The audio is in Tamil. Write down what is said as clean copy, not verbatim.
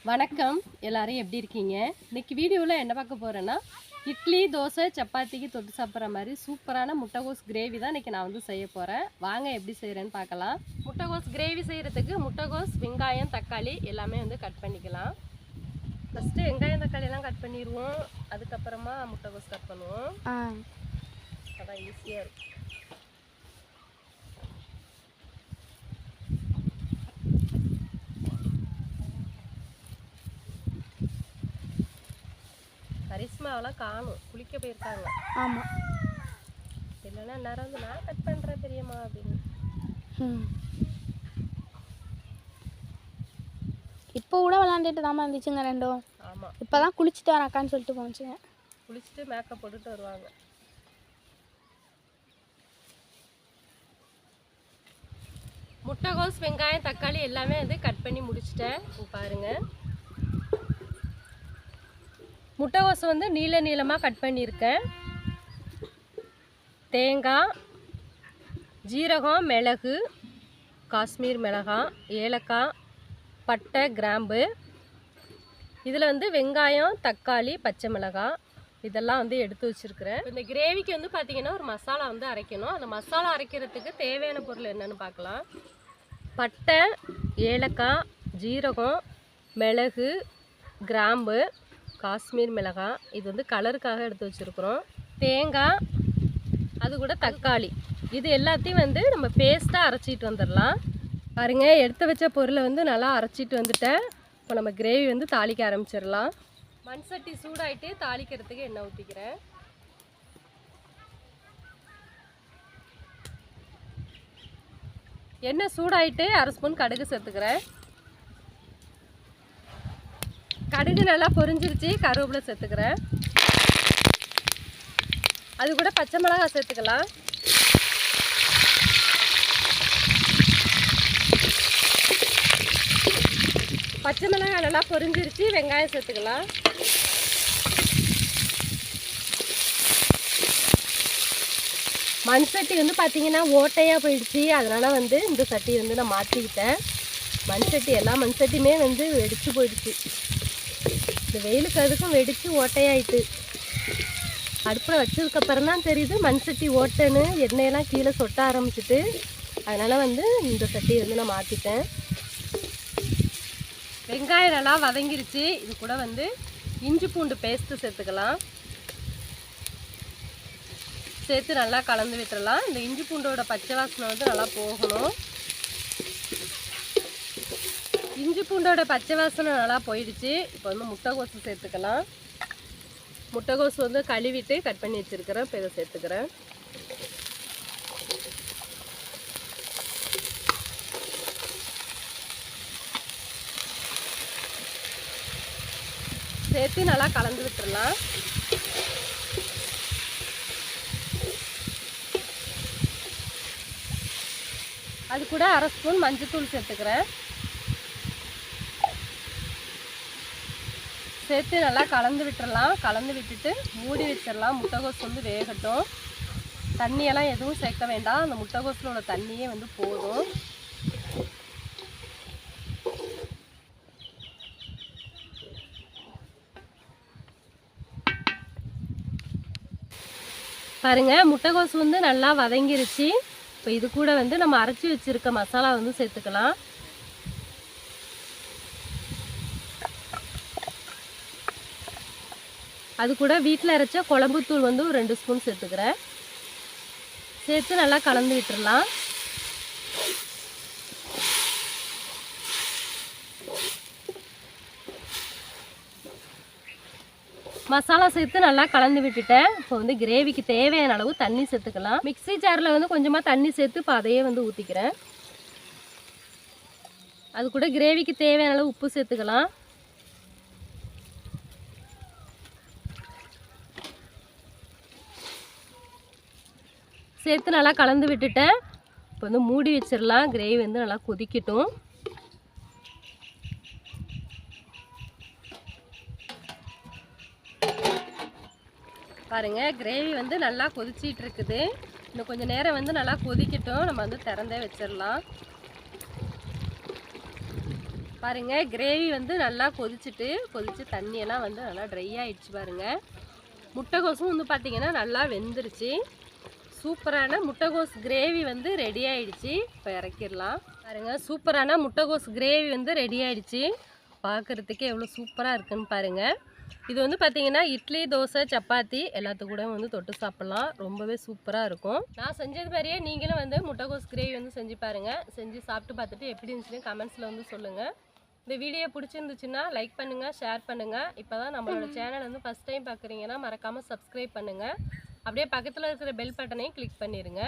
வணக்கம், எல்லாரும் எப்படி இருக்கீங்க? இன்னைக்கு வீடியோவில் என்ன பார்க்க போகிறேன்னா, இட்லி தோசை சப்பாத்திக்கு தொட்டு சாப்பிட்ற மாதிரி சூப்பரான முட்டைகோஸ் கிரேவி தான் இன்றைக்கி நான் வந்து செய்ய போகிறேன். வாங்க எப்படி செய்கிறேன்னு பார்க்கலாம். முட்டைகோஸ் கிரேவி செய்கிறதுக்கு முட்டைகோஸ், வெங்காயம், தக்காளி எல்லாமே வந்து கட் பண்ணிக்கலாம். ஃபஸ்ட்டு வெங்காயம் தக்காளியெல்லாம் கட் பண்ணிடுவோம், அதுக்கப்புறமா முட்டைகோஸ் கட் பண்ணுவோம். அதான் ஈஸியாக இருக்கும். கரிஷ்மாவெல்லாம் காணும், குளிக்க போயிருக்காங்க. ஆமாம், இல்லைன்னா நேரம் வந்து நான் கட் பண்ணுறேன் தெரியுமா அப்படின்னு. இப்போ கூட விளாண்டுட்டு தாம்மா இருந்துச்சுங்க ரெண்டும். ஆமாம், இப்போ தான் குளிச்சுட்டு வரக்கான்னு சொல்லிட்டு போச்சுங்க. குளிச்சுட்டு மேக்கப் போட்டுட்டு வருவாங்க. முட்டைகோஸ், வெங்காயம், தக்காளி எல்லாமே வந்து கட் பண்ணி முடிச்சிட்டேன். பாருங்கள், முட்டைகோஸ் வந்து நீள நீளமாக கட் பண்ணியிருக்கேன். தேங்காய், ஜீரகம், மிளகு, காஷ்மீர் மிளகாய், ஏலக்காய், பட்டை, கிராம்பு, இதில் வந்து வெங்காயம், தக்காளி, பச்சை மிளகாய் இதெல்லாம் வந்து எடுத்து வச்சுருக்கிறேன். இந்த கிரேவிக்கு வந்து பார்த்திங்கன்னா ஒரு மசாலா வந்து அரைக்கணும். அந்த மசாலா அரைக்கிறதுக்கு தேவையான பொருள் என்னென்னு பார்க்கலாம். பட்டை, ஏலக்காய், ஜீரகம், மிளகு, கிராம்பு, காஷ்மீர் மிளகாய், இது வந்து கலருக்காக எடுத்து வச்சுருக்குறோம். தேங்காய், அது கூட தக்காளி, இது எல்லாத்தையும் வந்து நம்ம பேஸ்ட்டாக அரைச்சிட்டு வந்துடலாம். பாருங்க, எடுத்து வச்ச பொருளை வந்து நல்லா அரைச்சிட்டு வந்துட்டேன். இப்போ நம்ம கிரேவி வந்து தாளிக்க ஆரம்பிச்சிடலாம். மண் சட்டி சூடாயிட்டு தாளிக்கிறதுக்கு எண்ணெய் ஊற்றிக்கிறேன். எண்ணெய் சூடாயிட்டு 1/2 ஸ்பூன் கடுகு சேர்த்துக்கிறேன். கடுகு நல்லா பொரிஞ்சிருச்சு, கருவேப்பிலை சேர்த்துக்கிறேன். அது கூட பச்சை மிளகாய் சேர்த்துக்கலாம். பச்சை மிளகாய் நல்லா பொரிஞ்சிருச்சு, வெங்காயம் சேர்த்துக்கலாம். மண் சட்டி வந்து பார்த்திங்கன்னா ஓட்டையாக போயிடுச்சு, அதனால் வந்து இந்த சட்டி வந்து நான் மாற்றிக்கிட்டேன். மண் சட்டி எல்லா மண் சட்டியுமே வந்து வெடிச்சு போயிடுச்சு. இந்த வெயிலுக்கு அதுக்கும் வெடித்து ஓட்டையாயிட்டு அடுப்பில் வச்சதுக்கப்புறம் தான் தெரியுது மண் சட்டி ஓட்டைன்னு. எண்ணெயெல்லாம் கீழே சொட்ட ஆரம்பிச்சிட்டு, அதனால் வந்து இந்த சட்டியை வந்து நான் மாற்றிட்டேன். வெங்காயம் நல்லா வதங்கிருச்சு. இது கூட வந்து இஞ்சி பூண்டு பேஸ்ட்டு சேர்த்துக்கலாம். சேர்த்து நல்லா கலந்து விட்டுறலாம். இந்த இஞ்சி பூண்டோட பச்சை வாசனை வந்து நல்லா போகணும். இஞ்சி பூண்டோட பச்சை வாசனை நல்லா போயிடுச்சு. இப்போ வந்து முட்டைகோசு சேர்த்துக்கலாம். முட்டைகோசு வந்து கழுவிட்டு கட் பண்ணி வச்சுருக்கிறேன். இப்போ இதை சேர்த்துக்கிறேன். சேர்த்து நல்லா கலந்து விட்டுறலாம். அது கூட 1/2 ஸ்பூன் மஞ்சள்தூள் சேர்த்துக்கிறேன். சேர்த்து நல்லா கலந்து விட்டுறலாம். கலந்து விட்டுட்டு மூடி வச்சிடலாம். முட்டைகோஸ் வந்து வேகட்டும். தண்ணியெல்லாம் எதுவும் சேர்க்க வேண்டாம், அந்த முட்டைகோஸில் உள்ள தண்ணியே வந்து போதும். பாருங்கள், முட்டைகோஸ் வந்து நல்லா வதங்கிருச்சு. இப்போ இது கூட வந்து நம்ம அரைச்சி வச்சுருக்க மசாலா வந்து சேர்த்துக்கலாம். அது கூட வீட்டில் அரைச்ச குழம்புத்தூள் வந்து ஒரு 2 ஸ்பூன் சேர்த்துக்கிறேன். சேர்த்து நல்லா கலந்து விட்டுடலாம். மசாலா சேர்த்து நல்லா கலந்து விட்டுட்டேன். இப்போ வந்து கிரேவிக்கு தேவையான அளவு தண்ணி சேர்த்துக்கலாம். மிக்ஸி ஜாரில் வந்து கொஞ்சமாக தண்ணி சேர்த்து இப்போ அதையே வந்து ஊற்றிக்கிறேன். அது கூட கிரேவிக்கு தேவையான அளவு உப்பு சேர்த்துக்கலாம். சேர்த்து நல்லா கலந்து விட்டுட்டேன். இப்போ வந்து மூடி வச்சிடலாம். கிரேவி வந்து நல்லா கொதிக்கட்டும். பாருங்கள், கிரேவி வந்து நல்லா கொதிச்சிட்டு இருக்குது. இன்னும் கொஞ்சம் நேரம் வந்து நல்லா கொதிக்கட்டும். நம்ம வந்து திறந்தே வச்சிடலாம். பாருங்கள் கிரேவி வந்து நல்லா கொதிச்சு தண்ணியெல்லாம் வந்து நல்லா ட்ரை ஆகிடுச்சு பாருங்கள். முட்டைகோஸும் வந்து பார்த்திங்கன்னா நல்லா வெந்துருச்சு. சூப்பரான முட்டைகோஸ் கிரேவி வந்து ரெடி ஆகிடுச்சு. இப்போ இறக்கிடலாம். பாருங்கள் சூப்பரான முட்டைகோஸ் கிரேவி வந்து ரெடி ஆகிடுச்சு. பார்க்குறதுக்கே எவ்வளோ சூப்பராக இருக்குன்னு பாருங்கள். இது வந்து பார்த்திங்கன்னா இட்லி, தோசை, சப்பாத்தி எல்லாத்துக்கூட வந்து தொட்டு சாப்பிட்லாம். ரொம்பவே சூப்பராக இருக்கும். நான் செஞ்சது மாதிரியே நீங்களும் வந்து முட்டைகோஸ் கிரேவி வந்து செஞ்சு பாருங்கள். செஞ்சு சாப்பிட்டு பார்த்துட்டு எப்படி இருந்துச்சுன்னு கமெண்ட்ஸில் வந்து சொல்லுங்கள். இந்த வீடியோ பிடிச்சிருந்துச்சுன்னா லைக் பண்ணுங்கள், ஷேர் பண்ணுங்கள். இப்போ தான் நம்மளோட சேனல் வந்து ஃபஸ்ட் டைம் பார்க்குறீங்கன்னா மறக்காமல் சப்ஸ்கிரைப் பண்ணுங்கள். அப்படியே பக்கத்தில் இருக்கிற பெல் பட்டனையும் கிளிக் பண்ணிடுங்க.